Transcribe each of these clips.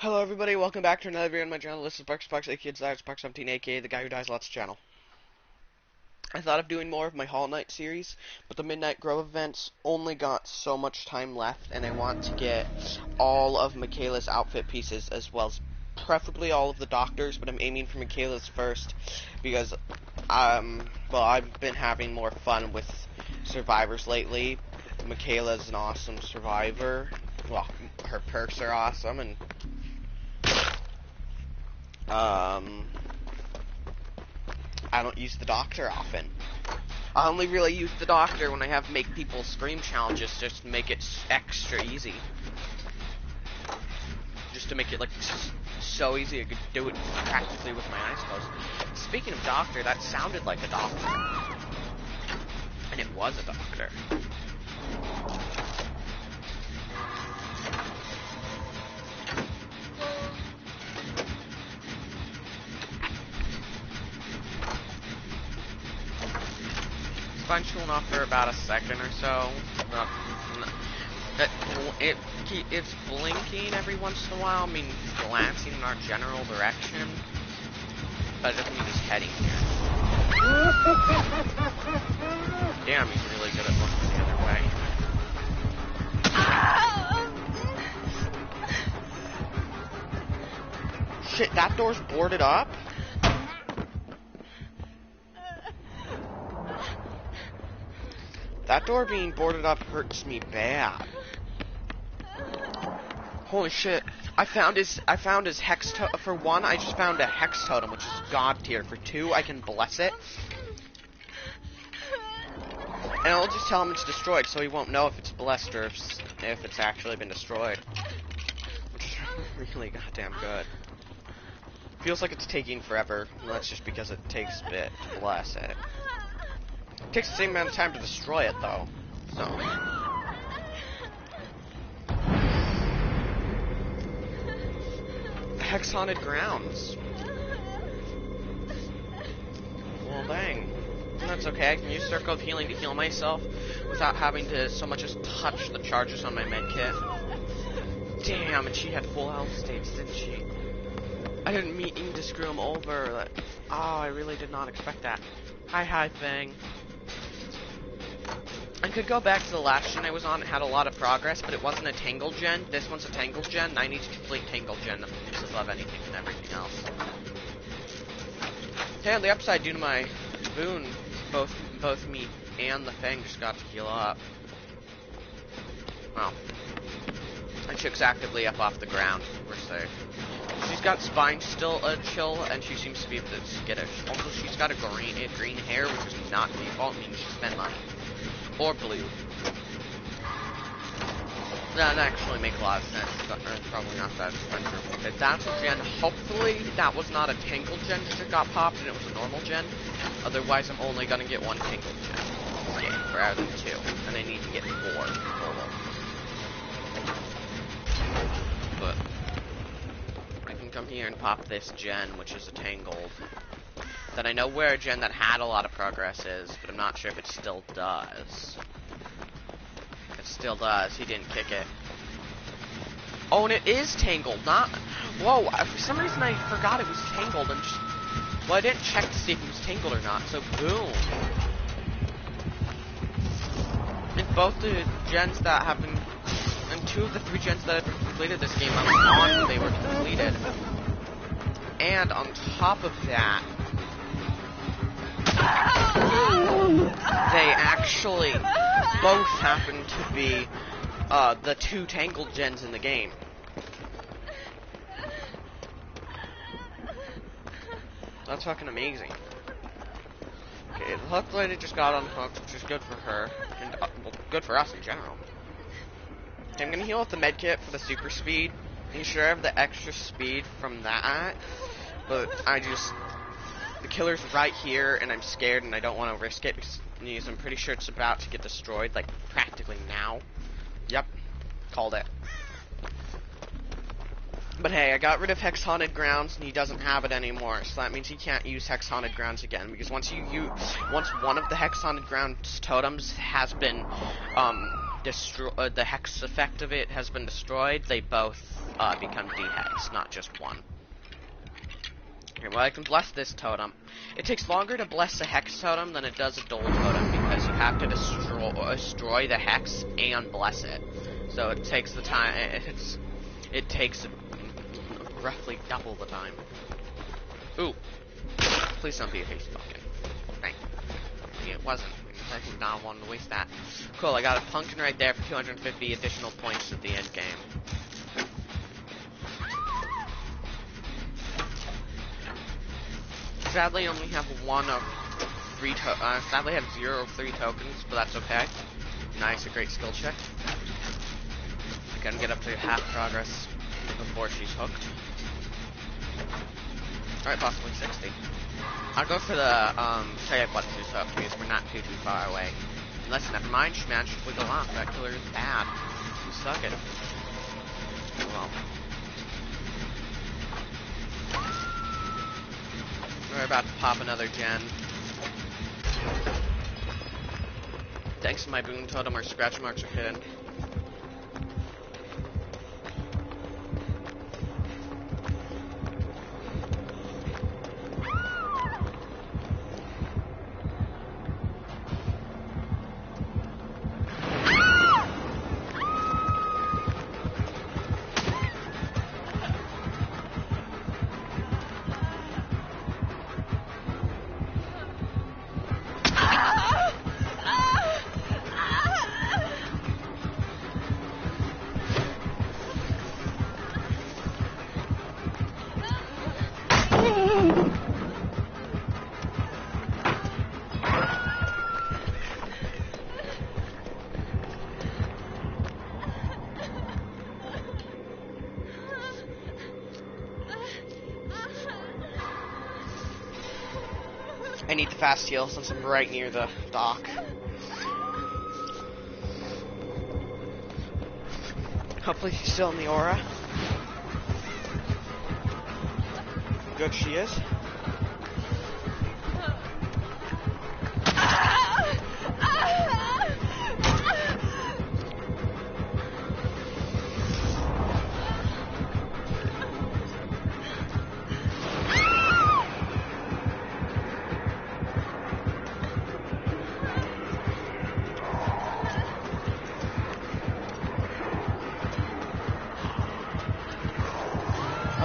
Hello everybody, welcome back to another video on my channel. This is Sparks, aka Sparks17, aka the guy who dies lots channel. I thought of doing more of my Hall Night series, but the Midnight Grove events only got so much time left, and I want to get all of Michaela's outfit pieces, as well as preferably all of the doctors, but I'm aiming for Michaela's first, because, well, I've been having more fun with survivors lately. Michaela's an awesome survivor. Well, her perks are awesome, and I don't use the doctor often. I only really use the doctor when I have make people scream challenges, just to make it extra easy. Just to make it, like, so easy I could do it practically with my eyes closed. Speaking of doctor, that sounded like a doctor. And it was a doctor. It's been cooling off for about a second or so. It's blinking every once in a while, I mean glancing in our general direction, but it doesn't mean he's heading here. Damn, he's really good at looking the other way. Shit, that door's boarded up? That door being boarded up hurts me bad. Holy shit. I found his hex totem. For one, I just found a hex totem, which is god tier. For two, I can bless it. And I'll just tell him it's destroyed, so he won't know if it's blessed or if it's actually been destroyed. Which is really goddamn good. Feels like it's taking forever. Well, that's just because it takes a bit to bless it. It takes the same amount of time to destroy it, though. So. Hex haunted grounds. Well, dang. That's okay. I can use Circle of Healing to heal myself without having to so much as touch the charges on my medkit. Damn, and she had full health states, didn't she? I didn't mean to screw him over. Oh, I really did not expect that. Hi, thing. I could go back to the last gen I was on. It had a lot of progress, but it wasn't a Tangle gen. This one's a Tangle gen, and I need to complete Tangle gen just above anything and everything else. Hey, on the upside, due to my boon, both me and the Fang just got to heal up. Well, and Chick's actively up off the ground. We're safe. She's got spine still chill, and she seems to be a bit skittish. Also, she's got a green hair, which is not default, meaning she's been money. Or blue. That actually make a lot of sense, but probably not that expensive. If that's a gen, hopefully that was not a Tangle gen that got popped and it was a normal gen. Otherwise, I'm only gonna get one Tangle gen in this game, rather than two. And I need to get 4 total. But I can come here and pop this gen, which is a Tangled. That I know where a gen that had a lot of progress is, but I'm not sure if it still does. It still does. He didn't kick it. Oh, and it is Tangled, not... Whoa, for some reason I forgot it was Tangled and just... Well, I didn't check to see if it was Tangled or not, so boom. In both the gens that have been... And 2 of the 3 gens that have completed this game, I was on when they were completed. And on top of that... They actually both happen to be the 2 Tangled gens in the game. That's fucking amazing. Okay, the hook lady just got unhooked, which is good for her, and well, good for us in general. Okay, I'm gonna heal with the medkit for the super speed. I'm sure I have the extra speed from that, but the killer's right here, and I'm scared, and I don't want to risk it, because I'm pretty sure it's about to get destroyed, like, practically now. Yep. Called it. But hey, I got rid of Hex Haunted Grounds, and he doesn't have it anymore, so that means he can't use Hex Haunted Grounds again, because once one of the Hex Haunted Grounds totems has been, the hex effect of it has been destroyed, they both become dehex, not just one. Okay, well, I can bless this totem. It takes longer to bless a hex totem than it does a dual totem because you have to destroy the hex and bless it. So it takes the time. It takes roughly double the time. Ooh, please don't be a face fucking. Right. It wasn't. I did not want to waste that. Cool, I got a pumpkin right there for 250 additional points at the end game. Sadly, I only have one of 3 sadly I have 0 of 3 tokens, but that's okay. Nice, a great skill check. I can get up to half progress before she's hooked. Alright, possibly 60. I'll go for the, Chayabutsu hook because we're not too far away. Unless, never mind, she managed to wiggle off. That killer is bad. You suck it. Well. We're about to pop another gen. Thanks to my boon totem, our scratch marks are hidden. I need the fast heal since I'm right near the dock. Hopefully she's still in the aura. Good, she is.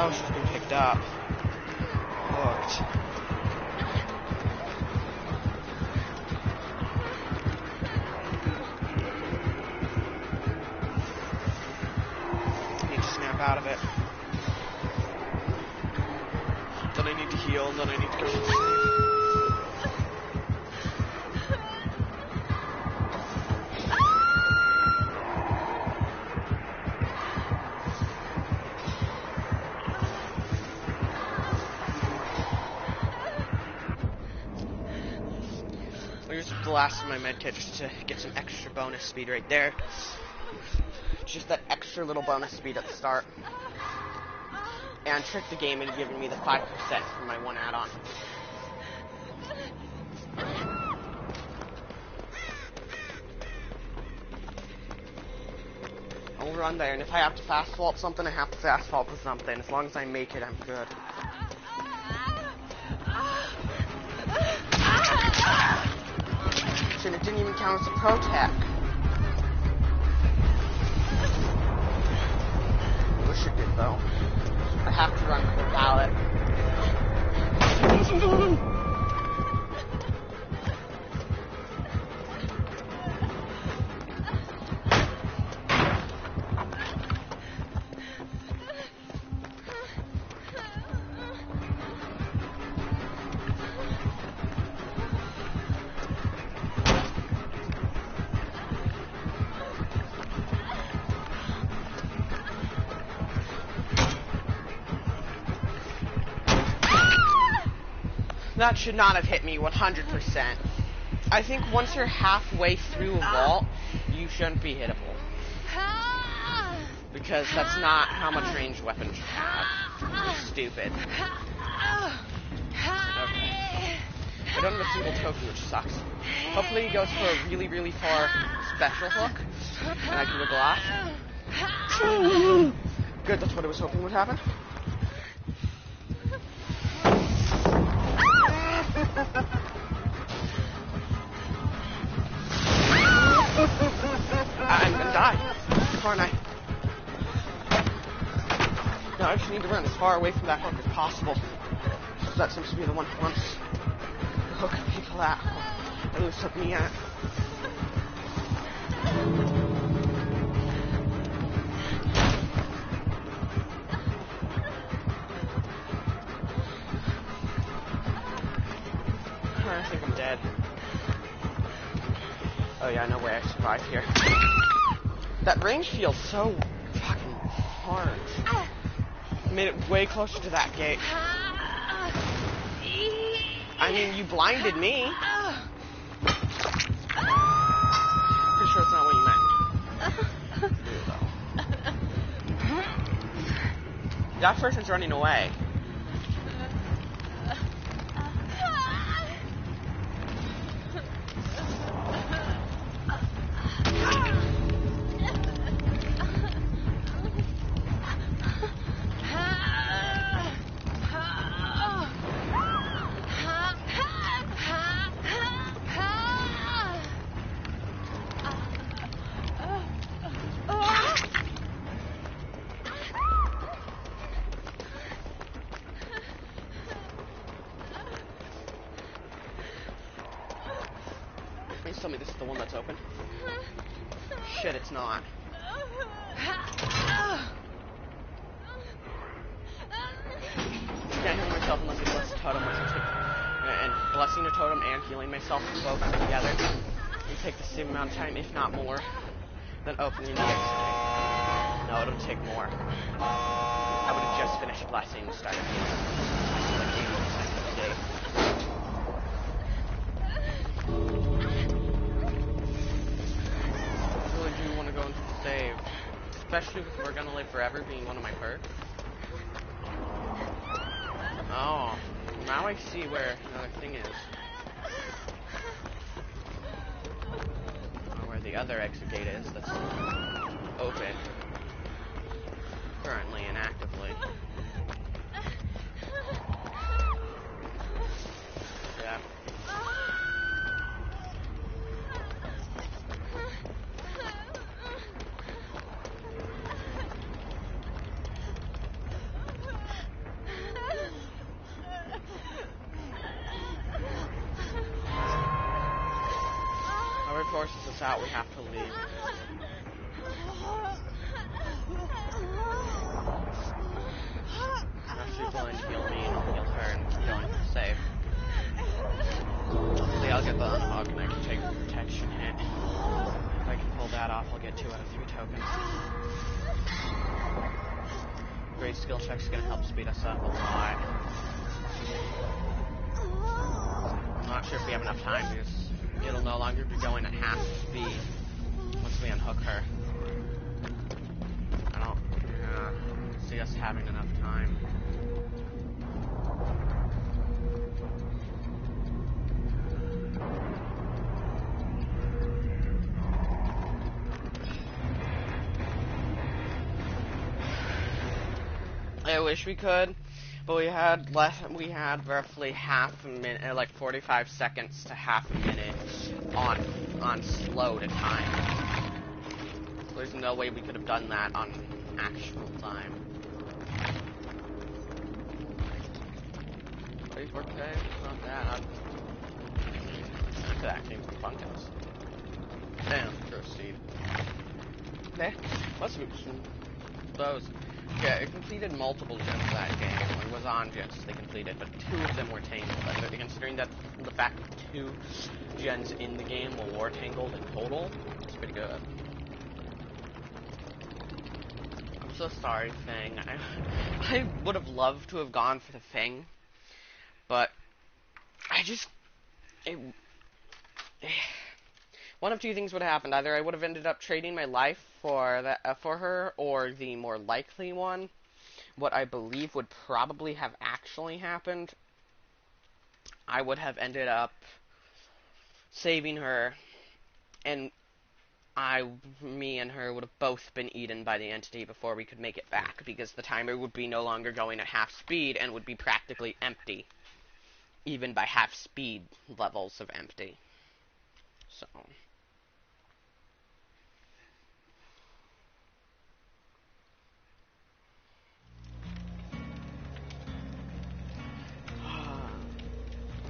Oh, she's been picked up. Hooked. I need to snap out of it. Then I need to heal, and then I need to go to sleep. Here's the last of my medkit just to get some extra bonus speed right there. Just that extra little bonus speed at the start. And trick the game into giving me the 5% for my one add-on. I'll run there, and if I have to fast vault something, I have to fast vault to something. As long as I make it, I'm good. And it didn't even count as a pro tech. Wish it did though. I have to run for the ballot. That should not have hit me 100%. I think once you're halfway through a vault, you shouldn't be hittable. Because that's not how much range weapons you have. You're stupid. Okay. I don't have a single token, which sucks. Hopefully he goes for a really, really far special hook, And I can wiggle off. Good, that's what I was hoping would happen. I'm gonna die, aren't I? No, I just need to run as far away from that hook as possible. Because that seems to be the one who wants to hook people at. Or at least hook me at. I think I'm dead. Oh yeah, no way I survived here. That range feels so fucking hard. Made it way closer to that gate. I mean, you blinded me. Pretty sure it's not what you meant. That person's running away. Please tell me this is the one that's open. Shit, it's not. Can't heal myself unless I bless a totem, and blessing a totem and healing myself both together. You take the same amount of time, if not more, than opening the exit. No, it'll take more. I would have just finished blessing and started healing. Like 80% of the day. I really do want to go into the save. Especially with We're Gonna Live Forever being one of my perks. Oh, now I see where another thing is. Or where the other exit gate is that's open. Currently and actively. Yeah. Whoever forces us out, we have to leave. She's willing to heal me and I'll heal her and keep going for save. Hopefully I'll get the unhook and I can take the protection hit. If I can pull that off, I'll get 2 out of 3 tokens. Great skill check's gonna help speed us up a lot. I'm not sure if we have enough time because it'll no longer be going at half speed once we unhook her. I don't see us having enough time. I wish we could, but we had roughly half a minute, like 45 seconds to half a minute on slow to time. There's no way we could have done that on actual time. 44K, not bad. I could actually Funkins. Damn, proceed. Okay, let's move some those. Yeah, it completed multiple gens that game. It was on gens they completed, but 2 of them were tangled. And considering that the fact that 2 gens in the game were tangled in total, it's pretty good. I'm so sorry, Fang. I would have loved to have gone for the Fang, but I just... one of 2 things would have happened. Either I would have ended up trading my life for her, or the more likely one, what I believe would probably have actually happened, I would have ended up saving her, and me and her would have both been eaten by the entity before we could make it back, because the timer would be no longer going at half speed and would be practically empty, even by half speed levels of empty. So.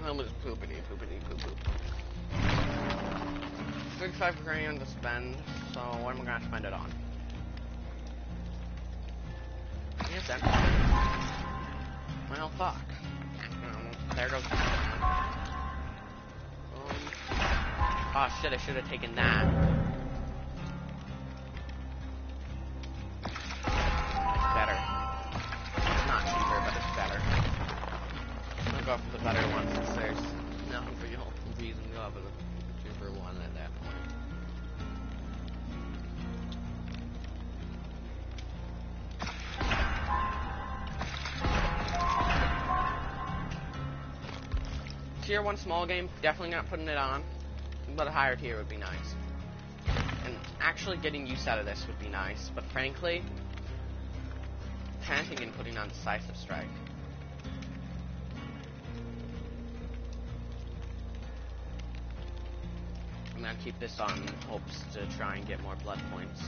How much poopity poop. 35 grand to spend, so what am I gonna spend it on? Yes, empty. Well, fuck. There goes oh shit, I should have taken that. It's better. It's not cheaper, but it's better. I'll go for the better one since there's no real reason to go for the cheaper one at that point. Tier 1 small game, definitely not putting it on, but a higher tier would be nice. And actually getting use out of this would be nice, but frankly, panting and putting on Decisive Strike. I'm gonna keep this on hopes to try and get more blood points.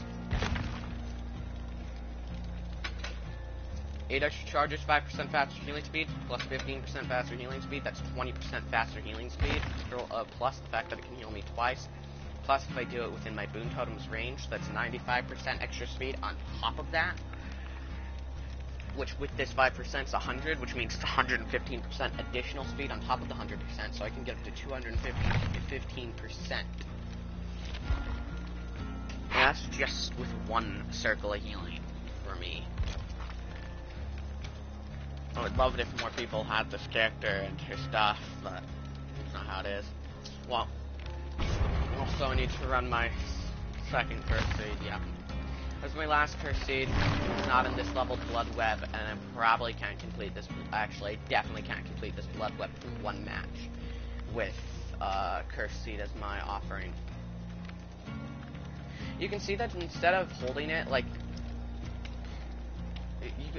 8 extra charges, 5% faster healing speed, plus 15% faster healing speed. That's 20% faster healing speed, plus the fact that it can heal me twice. Plus, if I do it within my boon totem's range, that's 95% extra speed on top of that. Which, with this 5%, is 100, which means it's 115% additional speed on top of the 100%, so I can get up to 215%. And that's just with one circle of healing for me. I would love it if more people had this character and her stuff, but that's not how it is. Well, also I need to run my second curse seed, yeah. As my last curse seed, it's not in this level blood web, and I probably can't complete this, actually, I definitely can't complete this blood web in one match with curse seed as my offering. You can see that instead of holding it like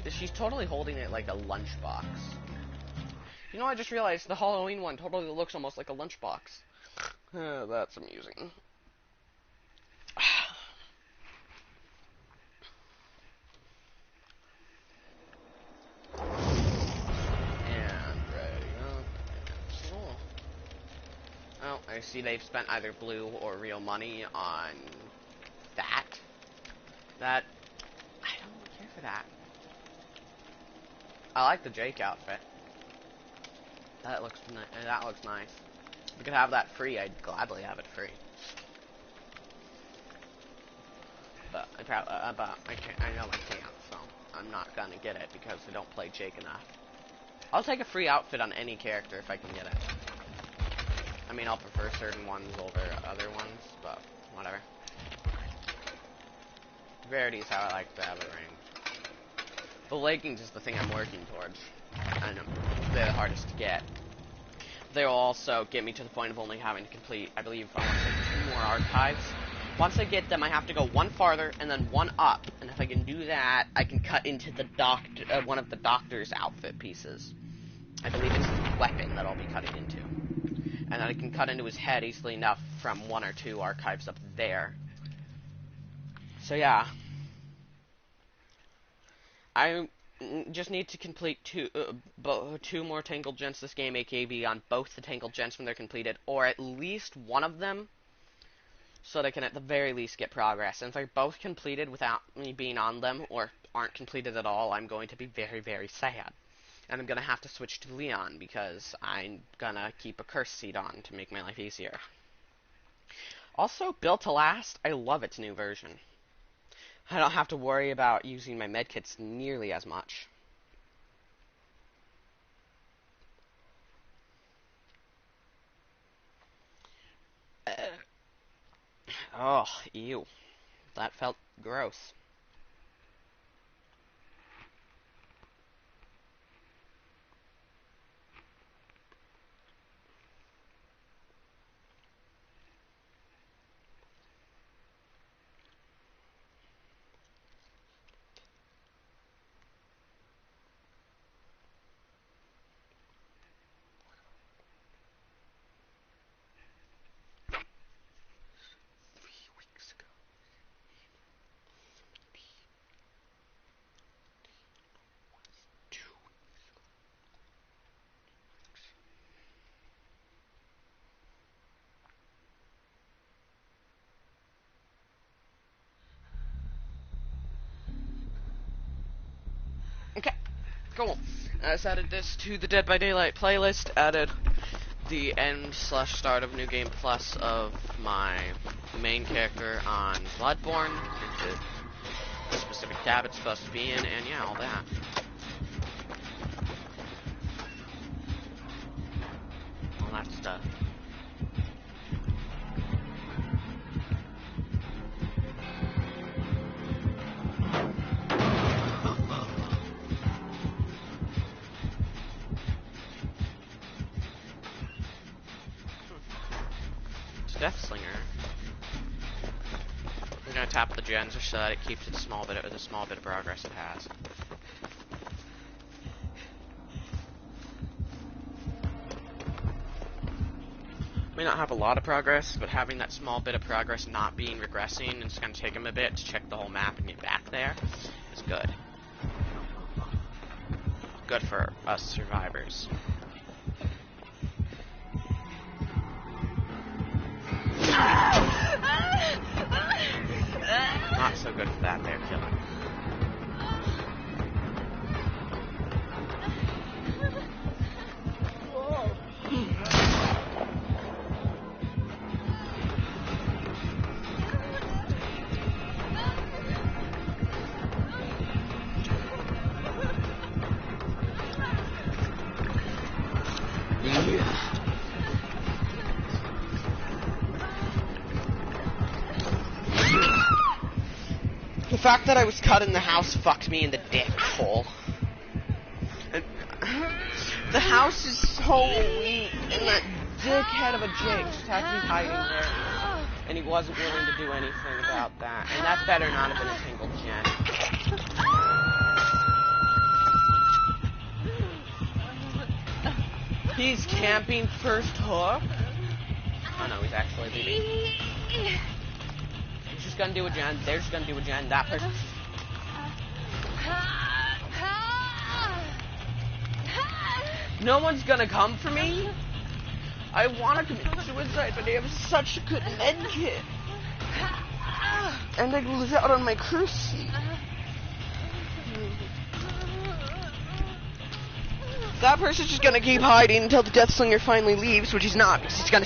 she's totally holding it like a lunchbox. You know, I just realized the Halloween one totally looks almost like a lunchbox. That's amusing. And ready up. Cool. Oh, I see they've spent either blue or real money on that. I don't care for that. I like the Jake outfit. That looks nice. If we could have that free, I'd gladly have it free. But I can't. I know I can't, so I'm not gonna get it because I don't play Jake enough. I'll take a free outfit on any character if I can get it. I mean, I'll prefer certain ones over other ones, but whatever. Rarity is how I like to have it rank. The leggings is the thing I'm working towards. I know they're the hardest to get. They'll also get me to the point of only having to complete, I believe, I want to say 2 more archives. Once I get them, I have to go one farther and then one up. And if I can do that, I can cut into the one of the doctor's outfit pieces. I believe it's the weapon that I'll be cutting into. And then I can cut into his head easily enough from 1 or 2 archives up there. So yeah. I just need to complete 2 more Tangled Gents this game, AKB, on both the Tangled Gents when they're completed, or at least one of them, so they can at the very least get progress. And if they're both completed without me being on them, or aren't completed at all, I'm going to be very, very sad. And I'm going to have to switch to Leon, because I'm going to keep a curse seed on to make my life easier. Also, Built to Last, I love its new version. I don't have to worry about using my medkits nearly as much. Oh, ew. That felt gross. Cool. I just added this to the Dead by Daylight playlist, added the end/start of New Game Plus of my main character on Bloodborne, into the specific tab it's supposed to be in, and yeah, all that. All that stuff. Death Slinger. We're gonna tap the gens so that it keeps its small bit of progress it has. May not have a lot of progress, but having that small bit of progress not being regressing, and it's gonna take him a bit to check the whole map and get back there, is good. Good for us survivors. Not so good for that there killing. The fact that I was cut in the house fucked me in the dick hole. And the house is so weak, and that dickhead of a Jake just has to be hiding there. And he wasn't willing to do anything about that. And that better not have been a tangled gen. He's camping first hook. Oh no, he's actually leaving. He's just gonna do a gen, they're just gonna do a gen, that person. No one's gonna come for me. I wanna commit suicide, but they have such a good med kit. And I lose out on my cruci. That person's just gonna keep hiding until the Death Slinger finally leaves, which he's not, because he's gonna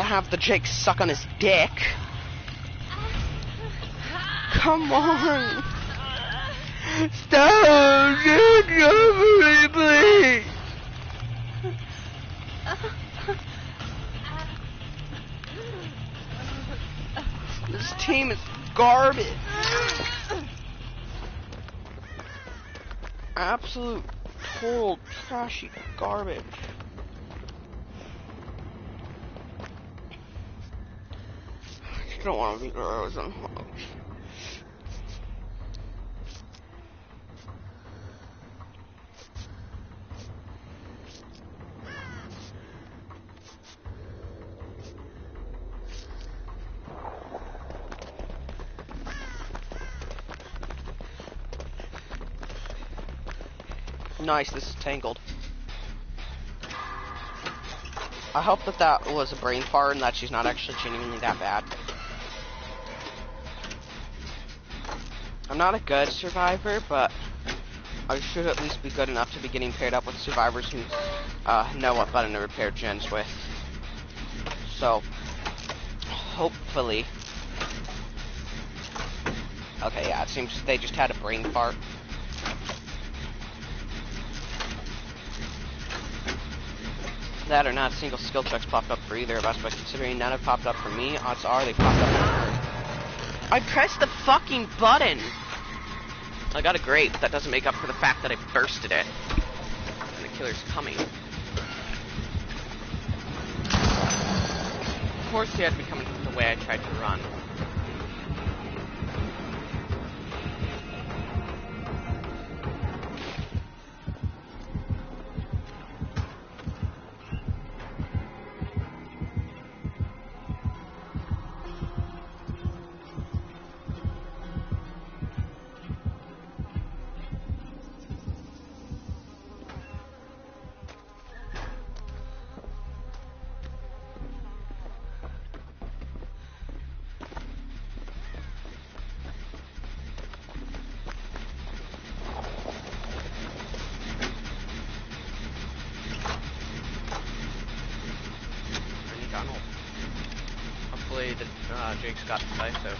have the Jake suck on his dick. Come on! Stop! Get over me, please! This team is garbage. Absolute, total, trashy garbage. I don't want to be gross on hogs. Nice, this is tangled. I hope that was a brain fart and that she's not actually genuinely that bad. I'm not a good survivor, but I should at least be good enough to be getting paired up with survivors who know what button to repair gens with. So, hopefully. Okay, yeah, it seems they just had a brain fart. That or not a single skill checks popped up for either of us, but considering none have popped up for me, odds are they popped up for her. I pressed the fucking button! I got a grape, but that doesn't make up for the fact that I bursted it. And the killer's coming. Of course he had to be coming from the way I tried to run. Jake's got decisive.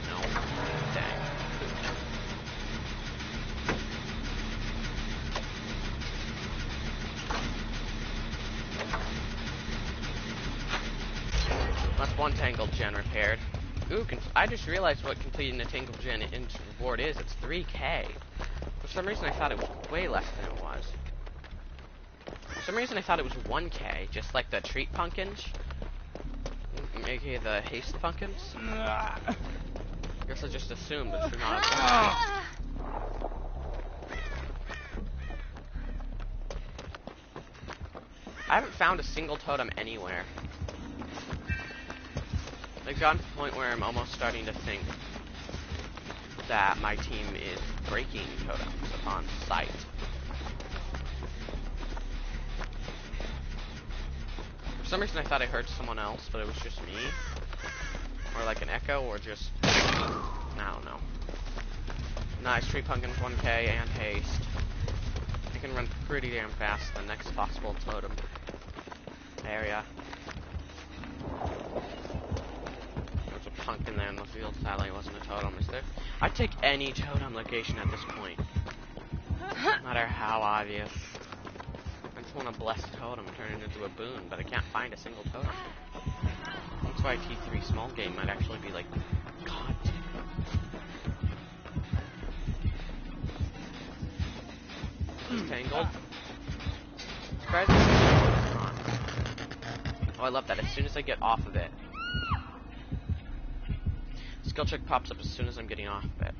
No. Dang. That's one tangled gen repaired. Ooh, I just realized what completing a tangled gen reward is. It's 3K. For some reason, I thought it was way less than it was. For some reason, I thought it was 1K, just like the treat pumpkins. aka the haste pumpkins. Guess I just assumed it's not a I haven't found a single totem anywhere. I've gotten to the point where I'm almost starting to think that my team is breaking totems upon sight. For some reason I thought I heard someone else, but it was just me. Or like an echo, or just... I don't know. Nice, Tree Pumpkins 1K and haste. I can run pretty damn fast to the next possible totem area. There's a pumpkin there in the field, sadly it wasn't a totem, is there? I'd take any totem location at this point. No matter how obvious. I just want to bless the totem and turn it into a boon, but I can't find a single totem. That's why T3 small game might actually be like, God. It's tangled. Surprisingly, it's not. Oh, I love that. As soon as I get off of it, skill check pops up as soon as I'm getting off of it.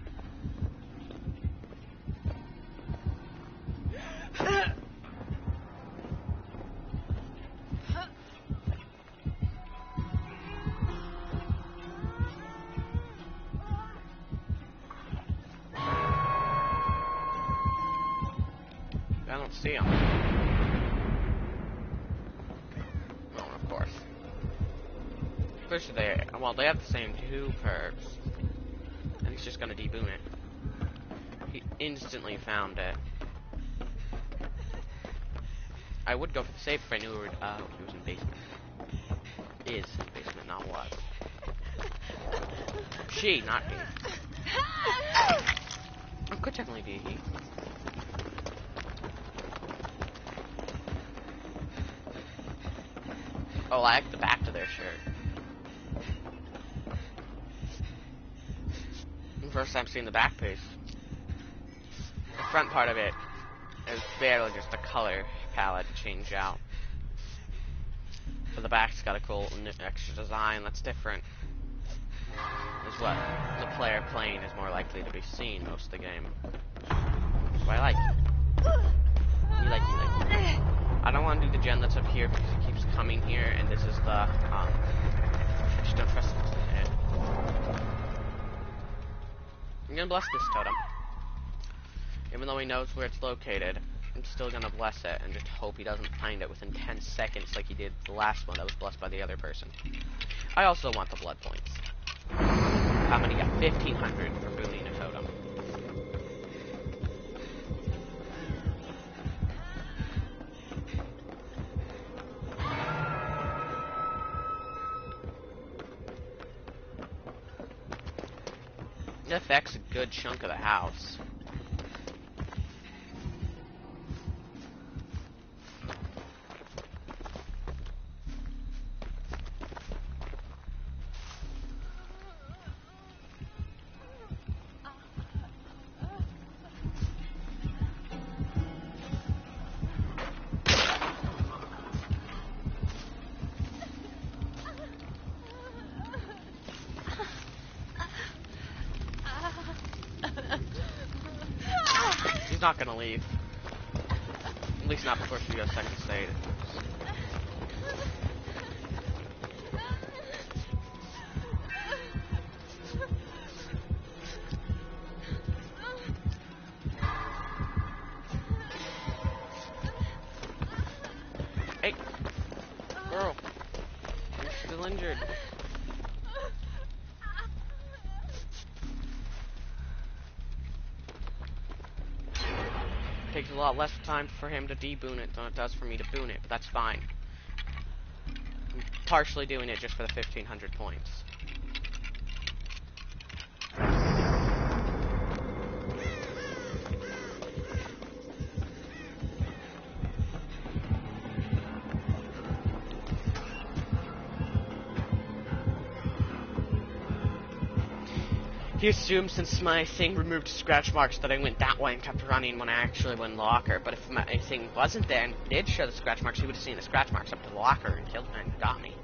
I don't see them. No, of course. Of course they... Well, they have the same two perks. And he's just gonna deboon it. He instantly found it. I would go for the save if I knew he was in basement. Is in basement, not was. She, not he. It could technically be he. Oh, I like the back to their shirt. First time seeing the back piece. The front part of it is barely just a color palette change out. But the back's got a cool extra design that's different. Is what the player playing is more likely to be seen most of the game. That's what I like. You like. I don't want to do the gen that's up here because it keeps coming here, and this is the, I just don't trust it. I'm gonna bless this totem. Even though he knows where it's located, I'm still gonna bless it and just hope he doesn't find it within 10 seconds like he did the last one that was blessed by the other person. I also want the blood points. How many got? 1,500 for booning a totem. It affects a good chunk of the house. She's not gonna leave. At least not before she goes second stage. Hey! Girl! You're still injured. Takes a lot less time for him to deboon it than it does for me to boon it, but that's fine. I'm partially doing it just for the 1,500 points. He assumed since my thing removed scratch marks that I went that way and kept running when I actually went in the locker. But if my thing wasn't there and did show the scratch marks, he would have seen the scratch marks up to the locker and killed me and got me.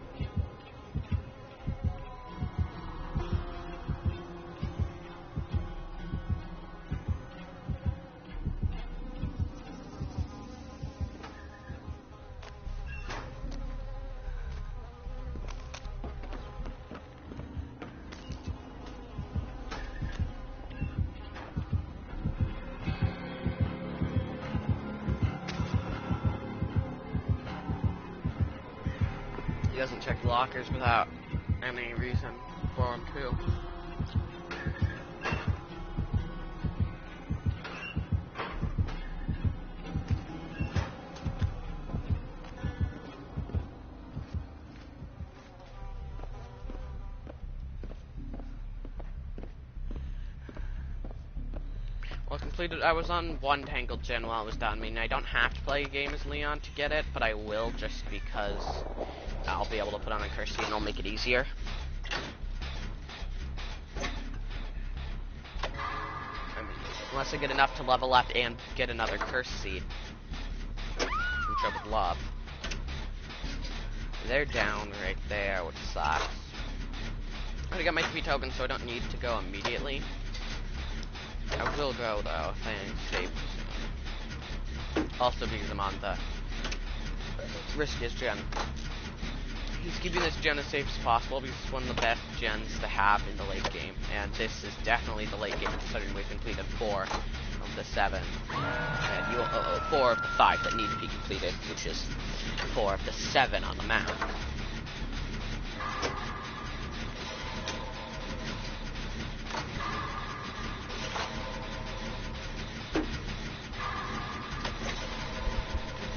He doesn't check the lockers without any reason for him to. Well, completed. I was on one Tangled Gen while it was done. I mean, I don't have to play a game as Leon to get it, but I will just because I'll be able to put on a curse seed and it'll make it easier. I mean, unless I get enough to level up and get another curse seed, which I would love. They're down right there, which sucks. I already got my 3 tokens, so I don't need to go immediately. I will go though, if I save. Also because I'm on the riskiest gen. He's keeping this gen as safe as possible because it's one of the best gens to have in the late game. And this is definitely the late game considering we've completed 4 of the 7. And 4 of the 5 that need to be completed, which is 4 of the 7 on the map.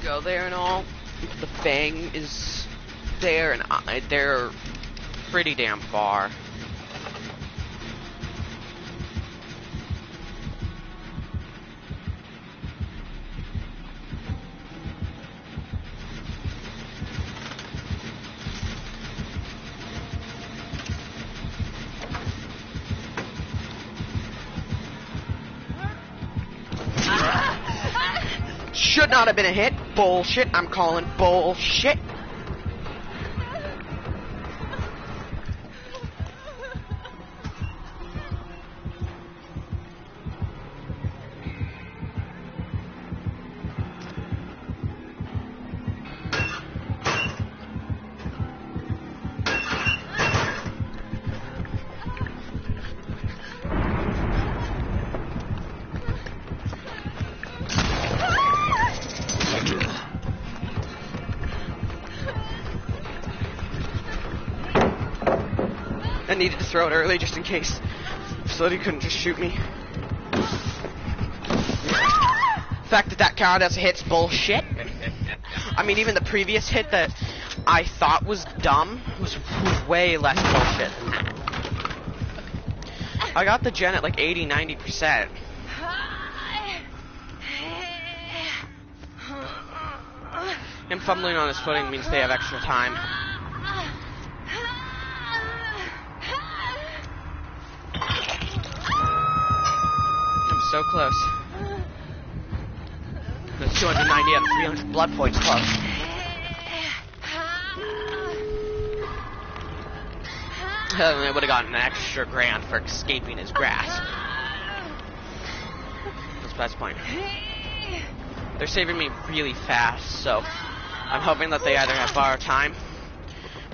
Go there and all. The Fang is there, and they're pretty damn far. Should not have been a hit. Bullshit. I'm calling bullshit. I needed to throw it early just in case, so that he couldn't just shoot me. The fact that that counted as a hit's bullshit. I mean, even the previous hit that I thought was dumb was way less bullshit than that. I got the gen at like 80–90%. Him fumbling on his footing means they have extra time. So close. There's 290 out of 300 blood points close. And they would have gotten an extra grand for escaping his grasp. That's best point. They're saving me really fast, so I'm hoping that they either have borrowed time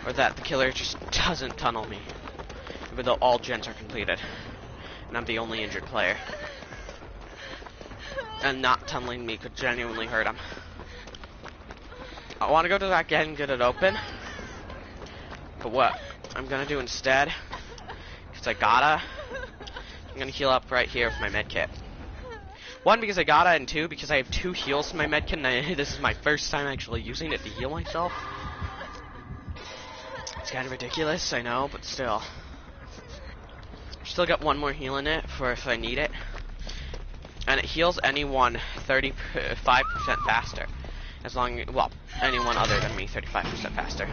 or that the killer just doesn't tunnel me. Even though all gens are completed. And I'm the only injured player. And not tunneling me could genuinely hurt him. I want to go to that gate and get it open. But what I'm going to do instead, because I'm going to heal up right here with my medkit. 1, because I gotta, and 2, because I have 2 heals in my medkit, and this is my first time actually using it to heal myself. It's kind of ridiculous, I know, but still. Still got one more heal in it for if I need it. And it heals anyone 35% faster. As long, well, anyone other than me 35% faster.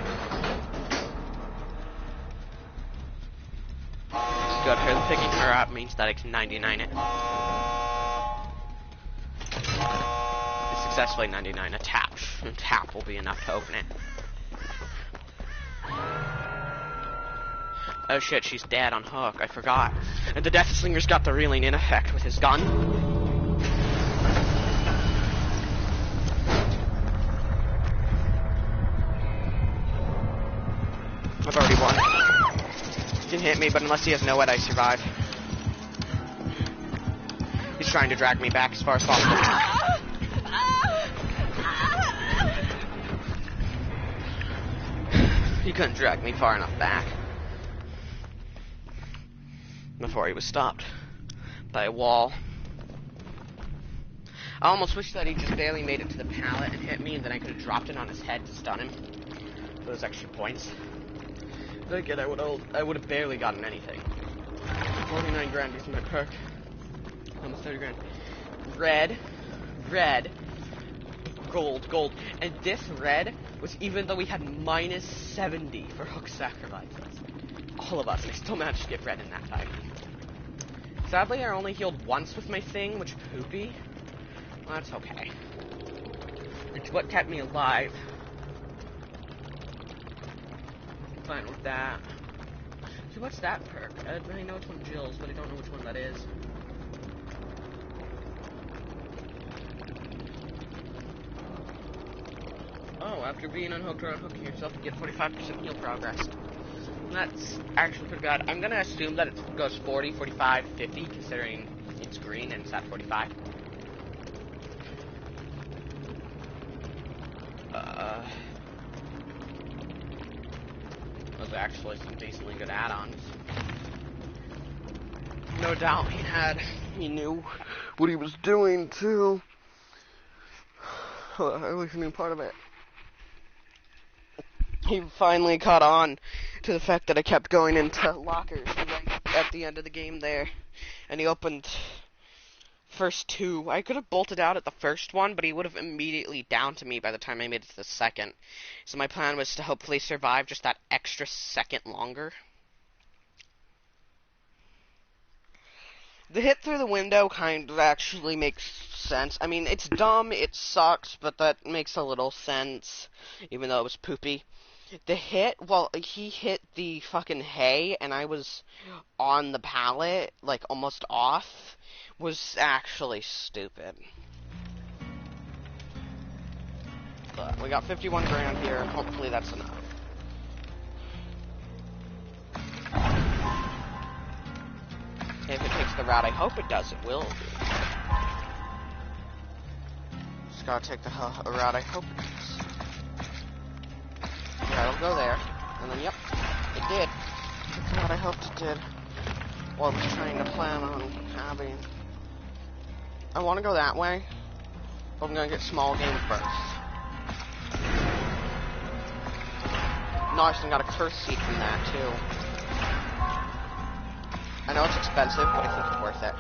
Good, her picking her up means that I can 99 it. Successfully 99, a tap. A tap will be enough to open it. Oh shit, she's dead on hook, I forgot. And the Death Slinger's got the reeling in effect with his gun. I've already won. He can hit me, but unless he has no way, I survive. He's trying to drag me back as far as possible. He couldn't drag me far enough back before he was stopped by a wall. I almost wish that he just barely made it to the pallet and hit me, and then I could have dropped it on his head to stun him for those extra points. But again, I would have barely gotten anything. 49 grand is my perk. Almost 30 grand. Red, gold, and this red was even though we had minus 70 for hook sacrifices. All of us, and I still managed to get red in that time. Sadly, I only healed once with my thing, which poopy. Well, that's okay. It's what kept me alive. Fine with that. So what's that perk? I know which one Jill's, but I don't know which one that is. Oh, after being unhooked or unhooking yourself, you get 45% heal progress. That's actually pretty bad. I'm gonna assume that it goes 40, 45, 50, considering it's green and it's at 45. Those are actually some decently good add-ons. No doubt he knew what he was doing too. At least knew part of it. He finally caught on to the fact that I kept going into lockers right at the end of the game there. And he opened first two. I could have bolted out at the first one, but he would have immediately downed to me by the time I made it to the second. So my plan was to hopefully survive just that extra second longer. The hit through the window kind of actually makes sense. I mean, it's dumb, it sucks, but that makes a little sense, even though it was poopy. The hit, well, he hit the fucking hay, and I was on the pallet, like, almost off, was actually stupid. But we got 51 grand here, hopefully that's enough. If it takes the route I hope it does, it will do. Just gotta take the route I hope it does. Yeah, it'll go there. And then, yep, it did. That's what I hoped it did. Well, I was trying to plan on having. I want to go that way, but I'm going to get small game first. Nice, and got a curse seed from that, too. I know it's expensive, but I think it's worth it.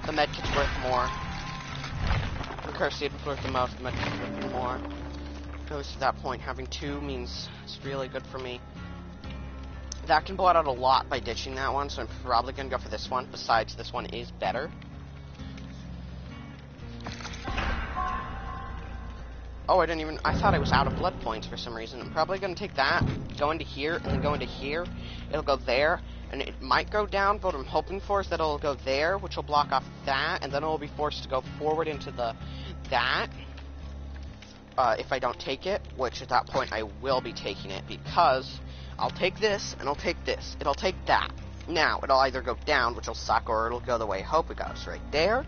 The medkit's worth more. The curse seed was worth the most, the medkit's worth more. Goes to that point, having two means it's really good for me. That can blow out a lot by ditching that one, so I'm probably going to go for this one. Besides, this one is better. Oh, I thought I was out of blood points for some reason. I'm probably going to take that, go into here, and then go into here. It'll go there, and it might go down, but what I'm hoping for is that it'll go there, which will block off that, and then it'll be forced to go forward into that. If I don't take it, which at that point I will be taking it, because I'll take this, and I'll take this. It'll take that. Now, it'll either go down, which will suck, or it'll go the way I hope it goes, right there.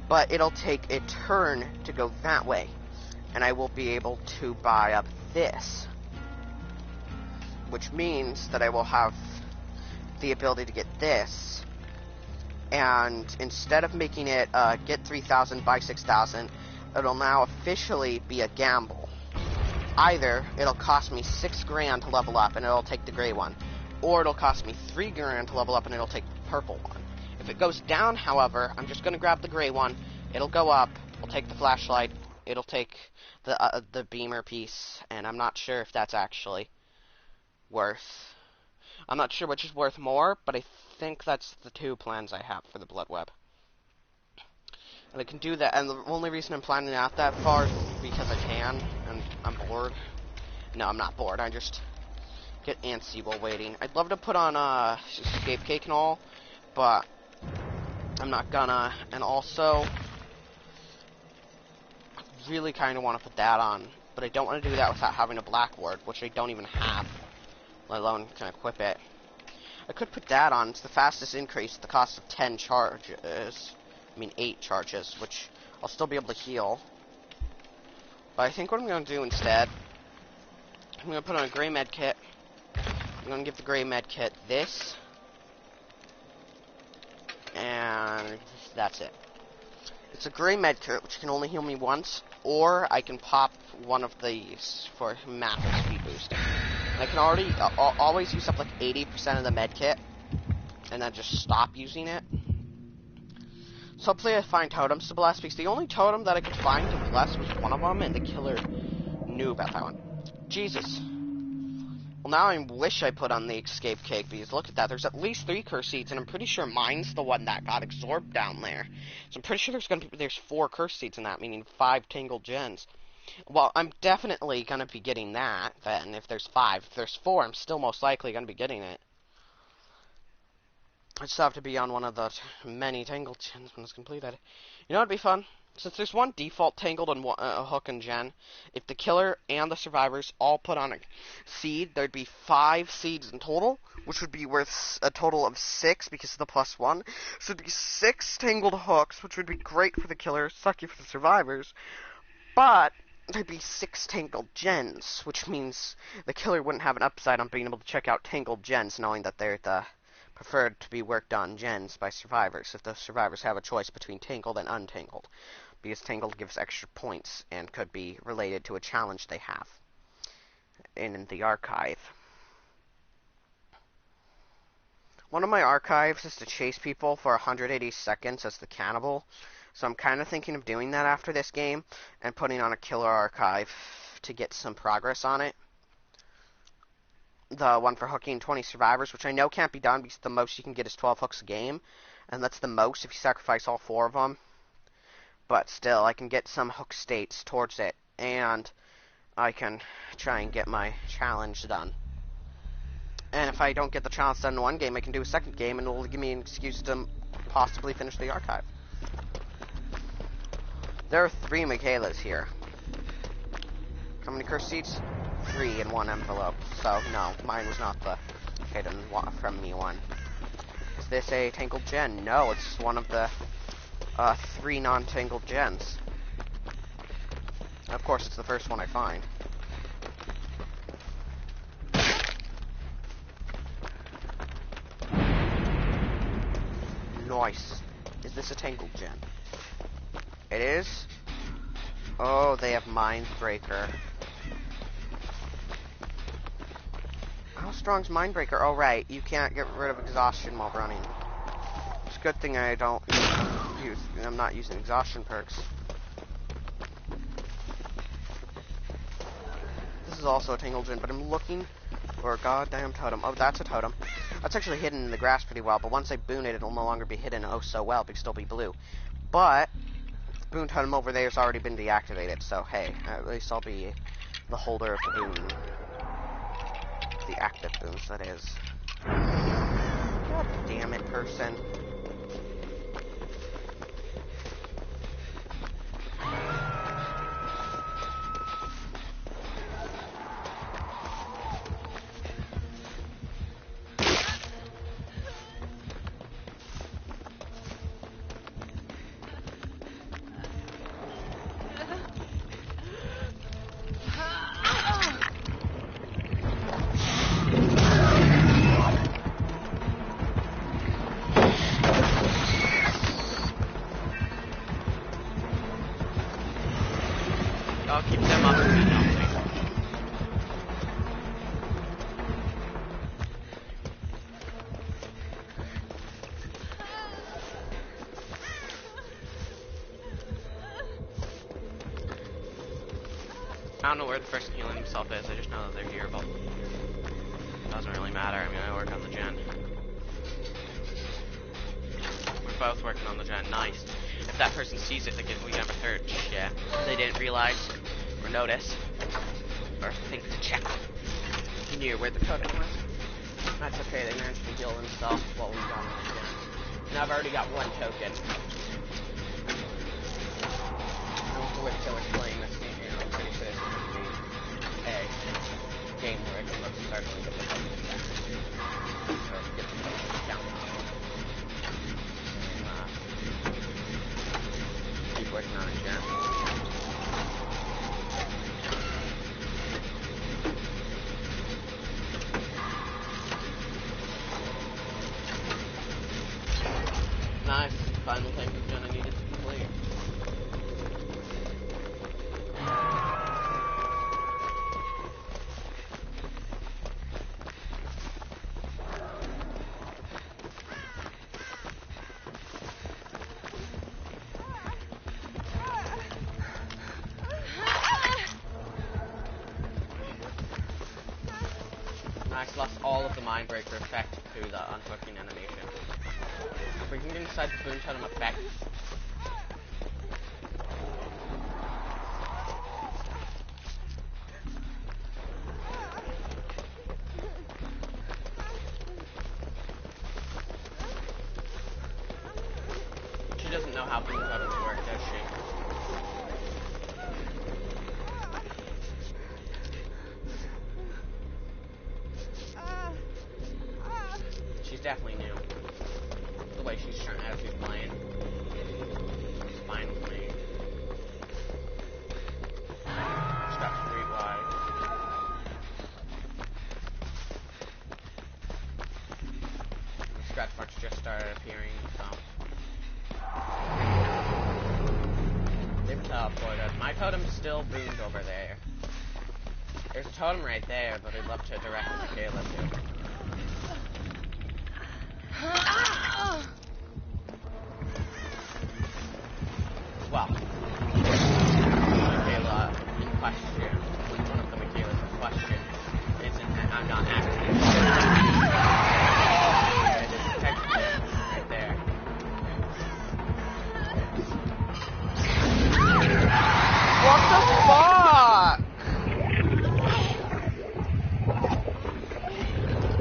But it'll take a turn to go that way. And I will be able to buy up this. Which means that I will have the ability to get this. And instead of making it get 3,000 buy 6,000, it'll now officially be a gamble. either it'll cost me 6 grand to level up and it'll take the gray one, or it'll cost me 3 grand to level up and it'll take the purple one. If it goes down, however, I'm just going to grab the gray one, it'll go up, we'll take the flashlight, it'll take the beamer piece, and I'm not sure if that's actually worth... I'm not sure which is worth more, but I think that's the 2 plans I have for the blood web. And I can do that, and the only reason I'm planning out that far is because I can, and I'm bored. No, I'm not bored, I just get antsy while waiting. I'd love to put on escape cake and all, but I'm not gonna. And also, I really kind of want to put that on, but I don't want to do that without having a blackboard, which I don't even have, let alone can equip it. I could put that on. It's the fastest increase at the cost of 10 charges. I mean 8 charges, which I'll still be able to heal. But I think what I'm going to do instead, I'm going to put on a gray med kit. I'm going to give the gray med kit this. And that's it. It's a gray med kit, which can only heal me once, or I can pop one of these for massive speed boosting. And I can already always use up like 80% of the med kit, and then just stop using it. So hopefully I find totems to bless, because the only totem that I could find to bless was one of them, and the killer knew about that one. Jesus. Well, now I wish I put on the escape cake, because look at that, there's at least 3 curse seeds, and I'm pretty sure mine's the one that got absorbed down there. So I'm pretty sure there's 4 curse seeds in that, meaning 5 tangled gens. Well, I'm definitely gonna be getting that, then, if there's 5. If there's 4, I'm still most likely gonna be getting it. I just have to be on one of the many tangled gens when it's completed. You know what'd be fun? Since there's one default tangled and a hook and gen, if the killer and the survivors all put on a seed, there'd be 5 seeds in total, which would be worth a total of 6 because of the +1. So it'd be 6 tangled hooks, which would be great for the killer, sucky for the survivors. But there'd be 6 tangled gens, which means the killer wouldn't have an upside on being able to check out tangled gens, knowing that they're the preferred to be worked on gens by survivors, if the survivors have a choice between tangled and untangled, because tangled gives extra points and could be related to a challenge they have in the archive. One of my archives is to chase people for 180 seconds as the cannibal, so I'm kind of thinking of doing that after this game and putting on a killer archive to get some progress on it. The one for hooking 20 survivors, which I know can't be done because the most you can get is 12 hooks a game, and that's the most if you sacrifice all 4 of them. But still, I can get some hook states towards it, and I can try and get my challenge done. And if I don't get the challenge done in one game, I can do a second game, and it'll give me an excuse to possibly finish the archive. There are 3 Michaelas here. How many curse seeds? 3 in 1 envelope. So, no, mine was not the hidden from me one. Is this a tangled gen? No, it's one of the 3 non-tangled gens. Of course, it's the first one I find. Nice. Is this a tangled gen? It is? Oh, they have Mind Breaker. How strong's Mind Breaker? Oh, right. You can't get rid of exhaustion while running. It's a good thing I don't use... I'm not using exhaustion perks. This is also a tangled gen, but I'm looking for a goddamn totem. Oh, that's a totem. That's actually hidden in the grass pretty well, but once I boon it, it'll no longer be hidden oh so well, because it'll be blue. But the boon totem over there has already been deactivated, so hey, at least I'll be the holder of the boon. The active boons, that is. God damn it, person. I don't know where the person healing himself is, I just know that they're here, but it doesn't really matter. I mean, I work on the gen. We're both working on the gen. Nice. If that person sees it, we can have a third. Yeah. They didn't realize or notice or think to check near where the token was. That's okay, they managed to heal themselves while we got on the gen. Now I've already got one token. With killers playing this game, I'm pretty sure this is going to be a game where I can look start to get the tokens back. Or get the tokens down. Keep working on it, yeah. Nice. Final thing the gen I needed to complete. Max lost all of the Mindbreaker effect to the unhooking animation. If we can get inside the Boom Totem effect. She doesn't know how Boom Totems work, does she? She's definitely new. The way she's trying to be playing. It's fine with me. Step streetwise. The scratch marks just started appearing, so. They've teleported. My totem's still boomed over there. There's a totem right there, but I'd love to direct Michaela to. Well, Michaela in question, one of the Michaelas in question, I'm not actually right there. What the fuck?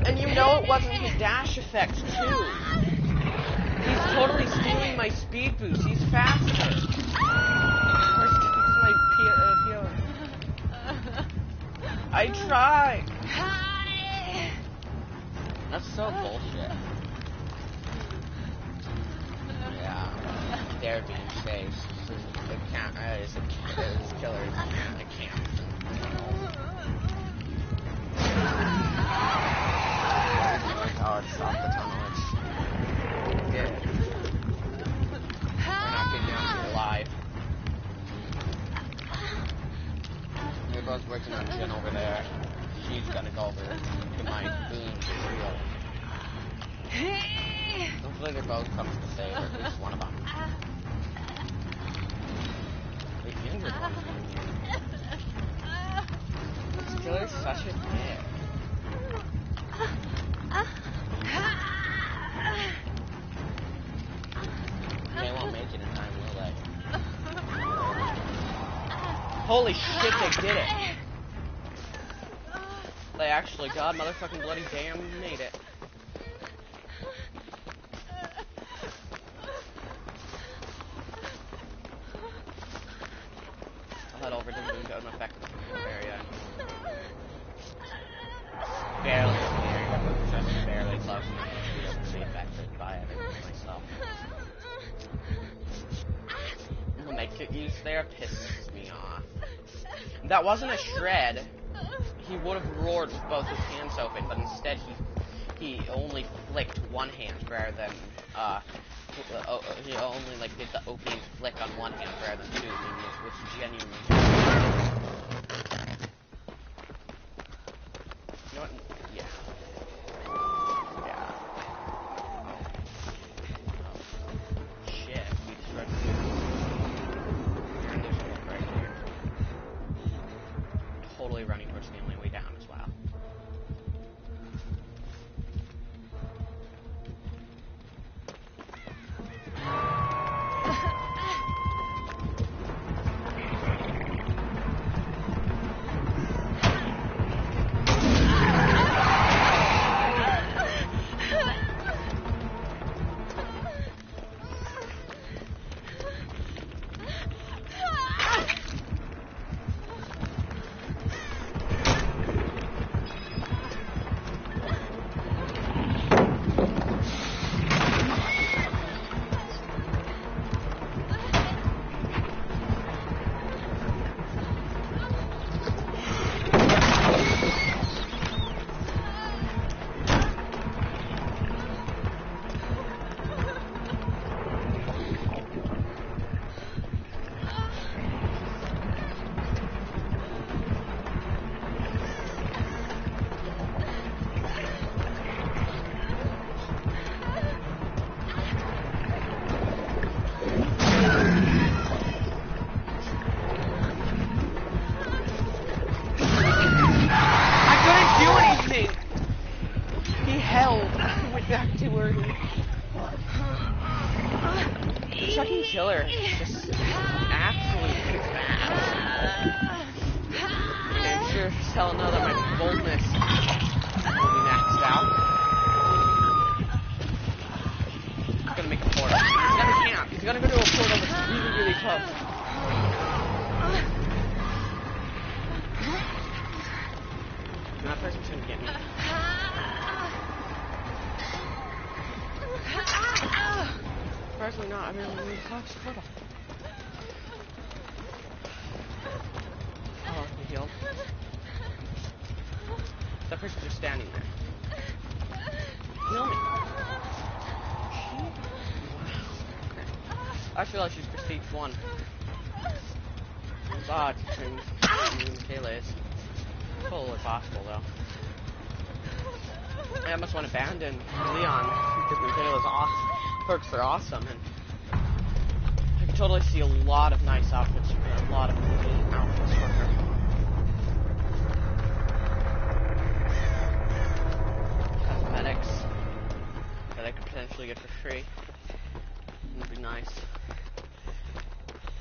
And you know it wasn't his dash effect too. He's totally stealing my speed boost. He's faster. I tried. That's so bullshit. Yeah, they're being chased. The camera is killer. I can't. Oh, it's off the tunnel. It's good. We're not getting out here alive. We're both working on Jen over there. She's gonna go over to my boom trio. Hopefully they're both coming to save, or at least one of them. The injured one's in here. This killer's such a dick. They won't make it in time, will they? Holy shit, they did it! They actually, god motherfucking bloody damn, made it. I'll head over to the Boom Totem effect area. Barely in the area, but just barely close enough to be able to see affected by everything myself. The make-it use there pisses me off. That wasn't a shred. He would have roared with both his hands open, but instead he only flicked one hand rather than he only like did the opening flick on one hand rather than two, which genuinely. You know what? Yeah. Yeah. Oh. Shit. We destroyed the right here. hell! I went back to early. The second killer is just absolutely fast. And I'm sure as hell know that my boldness will be maxed out. He's gonna make a portal. He's gonna camp. He's gonna go to a portal that's really, really close. That person's gonna get me. Personally not. I mean, we close the portal. Oh, he healed. That person's just standing there. Kill me. Wow. Okay. I feel like she's prestige 1. It's odd between me and Kayla is. Totally possible though. I almost want to abandon Leon because Michaela's awesome. Perks are awesome, and I can totally see a lot of nice outfits, a lot of neat outfits for her. Cosmetics that I could potentially get for free. Would be nice.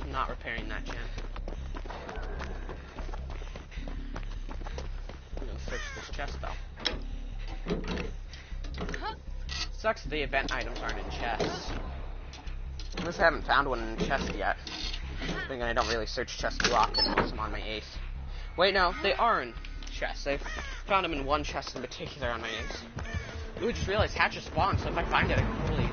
I'm not repairing that gen. Search this chest though. Sucks that the event items aren't in chests. I just haven't found one in a chest yet. Thinking I don't really search chests too often unless I'm on my ace. Wait, no, they are in chests. I found them in one chest in particular on my ace. Ooh, I just realized hatch just spawned, so if I find it, I can totally...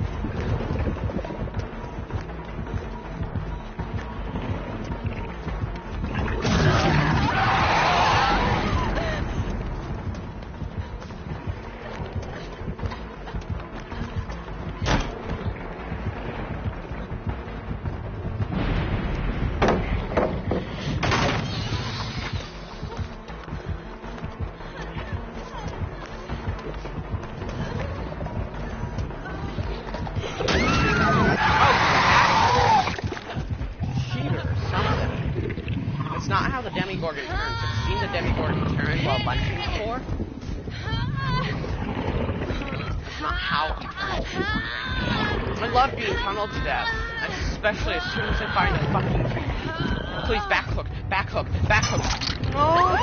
Especially as soon as I find a fucking... Please, back hook, back hook, back hook. No!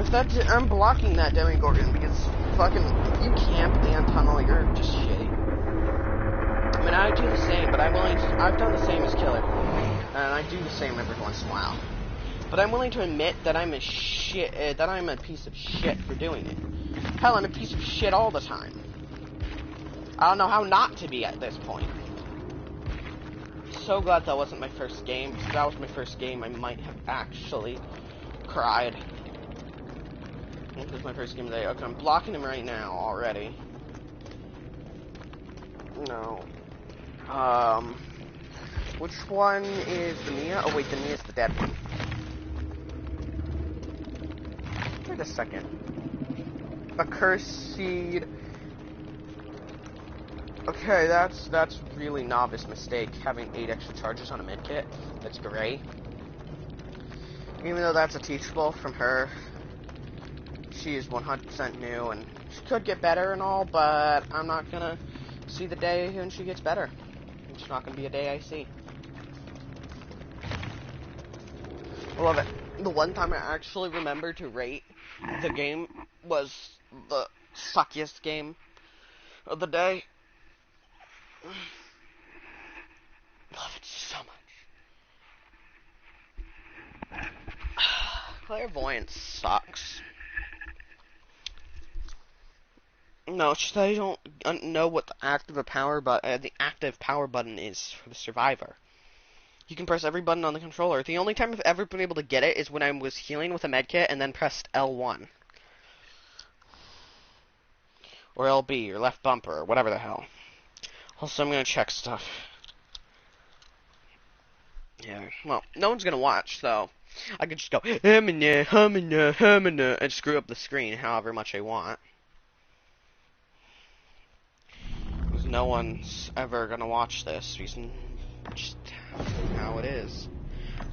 If that's it, I'm blocking that Demigorgon because fucking, if you camp and tunnel, you're just shitty. I mean, I do the same, but I'm willing to... I've done the same as Killer. And I do the same every once in a while. But I'm willing to admit that I'm a piece of shit for doing it. Hell, I'm a piece of shit all the time. I don't know how not to be at this point. So glad that wasn't my first game. Because if that was my first game, I might have actually cried. This is my first game today. Okay, I'm blocking him right now already. No. Which one is the Mia? Oh wait, the Mia's the dead one. Wait a second. A cursed seed. Okay, that's really novice mistake, having 8 extra charges on a medkit. That's great. Even though that's a teachable from her, she is 100% new, and she could get better and all, but I'm not gonna see the day when she gets better. It's not gonna be a day I see. I love it. The one time I actually remember to rate the game was the suckiest game of the day. Love it so much. Clairvoyance sucks. No, it's just that I don't know what the active power button is for the survivor. You can press every button on the controller. The only time I've ever been able to get it is when I was healing with a medkit and then pressed L1. Or LB, or left bumper, or whatever the hell. Also, I'm gonna check stuff. Yeah, well, no one's gonna watch, so I could just go, humana, humana, humana, and screw up the screen however much I want. Because no one's ever gonna watch this, because just how it is.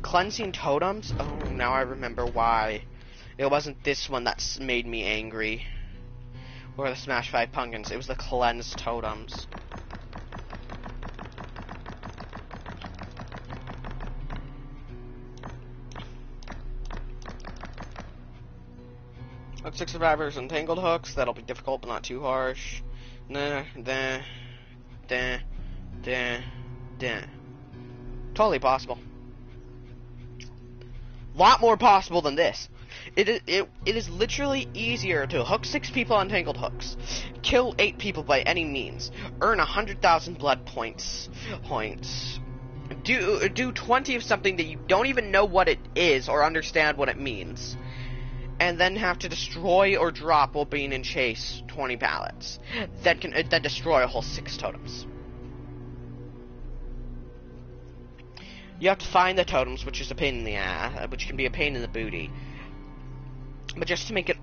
Cleansing totems? Oh, now I remember why It wasn't this one that's made me angry. Or the Smash 5 Pumpkins. It was the cleansed totems. Hook 6 survivors and tangled hooks. That'll be difficult, but not too harsh. Totally possible. Lot more possible than this. It is literally easier to hook 6 people on tangled hooks, kill 8 people by any means, earn 100,000 blood points, do 20 of something that you don't even know what it is or understand what it means, and then have to destroy or drop while being in chase 20 pallets that can then destroy a whole 6 totems. You have to find the totems, which is a pain in the ass, which can be a pain in the booty. But just to make it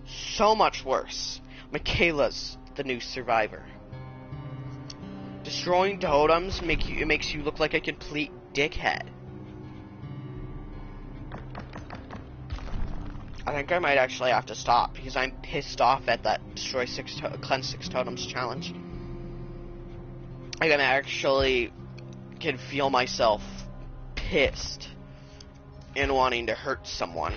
so much worse, Michaela's the new survivor. Destroying totems makes you look like a complete dickhead. I think I might actually have to stop because I'm pissed off at that cleanse 6 totems challenge. I can actually feel myself pissed and wanting to hurt someone.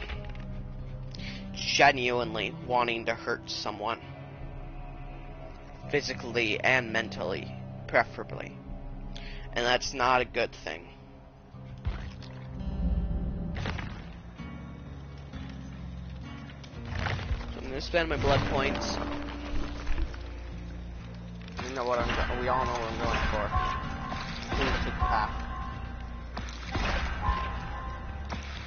Genuinely wanting to hurt someone. Physically and mentally, preferably. And that's not a good thing. So I'm gonna spend my blood points. You know what we all know what I'm going for. Please take the path.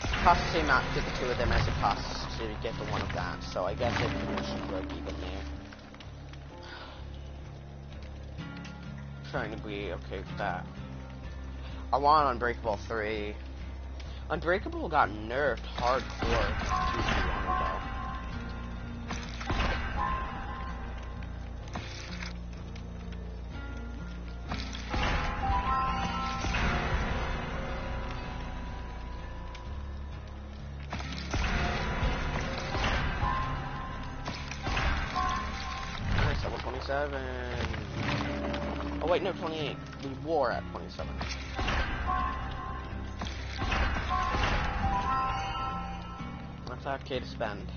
It costs the same amount to get the 2 of them as it costs to get the 1 of that, so I guess it should break even there. Trying to be okay with that. I want Unbreakable 3. Unbreakable got nerfed hardcore 2 long ago. Oh wait, no, 28. We wore at 27. That's 5k to spend.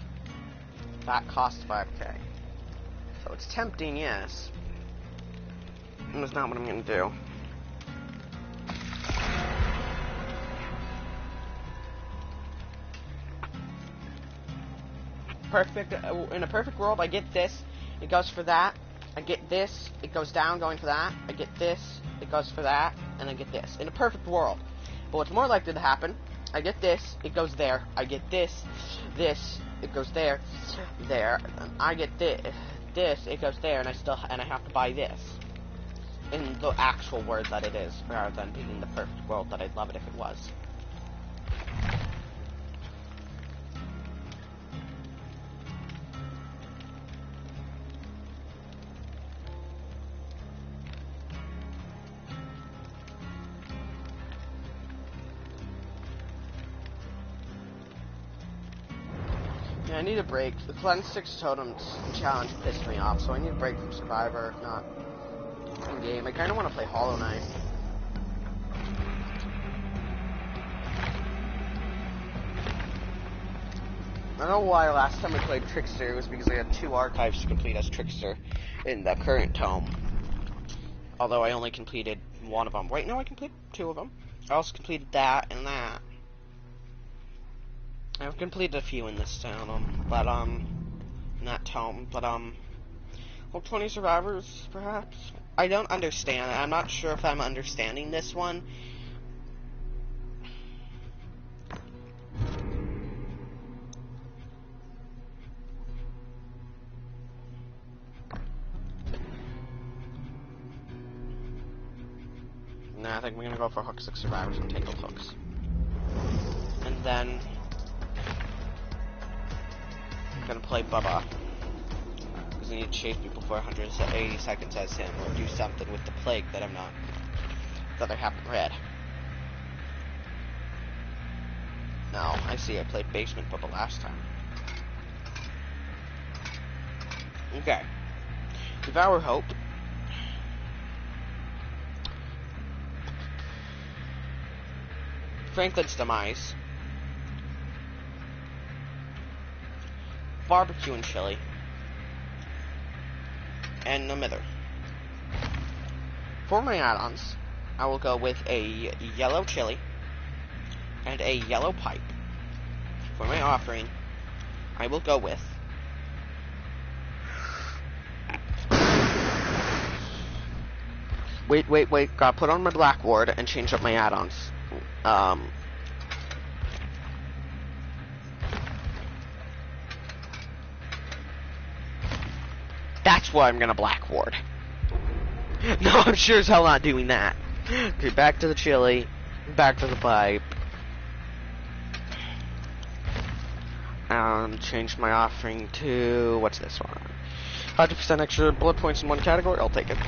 That costs 5k. So it's tempting, yes. And that's not what I'm gonna do. In a perfect world, I get this, it goes for that. I get this, it goes down going for that. I get this, it goes for that, and I get this. In a perfect world. But what's more likely to happen, I get this, it goes there. I get this, it goes there, there. I get this, it goes there, and I have to buy this. In the actual word that it is, rather than being the perfect world that I'd love it if it was. I need a break. The Cleanse 6 Totems challenge pissed me off, so I need a break from Survivor, if not in game. I kind of want to play Hollow Knight. I don't know why last time we played Trickster, it was because I had 2 archives to complete as Trickster in the current tome. Although I only completed 1 of them. Wait, no, I completed 2 of them. I also completed that and that. I've completed a few in this town, but, in that tome, but, well, 20 survivors, perhaps? I don't understand. I'm not sure if I'm understanding this one. Nah, I think we're gonna go for Hook 6 survivors and tangled hooks. And then I'm gonna play Bubba, because I need to chase people for 180 seconds as him, or do something with the plague that I haven't read. No, I see, I played Basement Bubba last time. Okay. Devour Hope. Franklin's Demise. Barbecue and Chili. And the Mither. For my add-ons, I will go with a yellow chili and a yellow pipe. For my offering, I will go with wait, gotta put on my black ward and change up my add-ons. That's what I'm gonna black ward. No, I'm sure as hell not doing that. Okay, back to the chili, back to the pipe. Change my offering to, what's this one? 100% extra blood points in one category, I'll take it.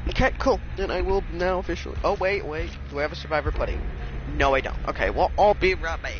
Okay, cool. Then I will now officially, oh wait, do I have a survivor pudding? No, I don't. Okay, well, I'll be right back.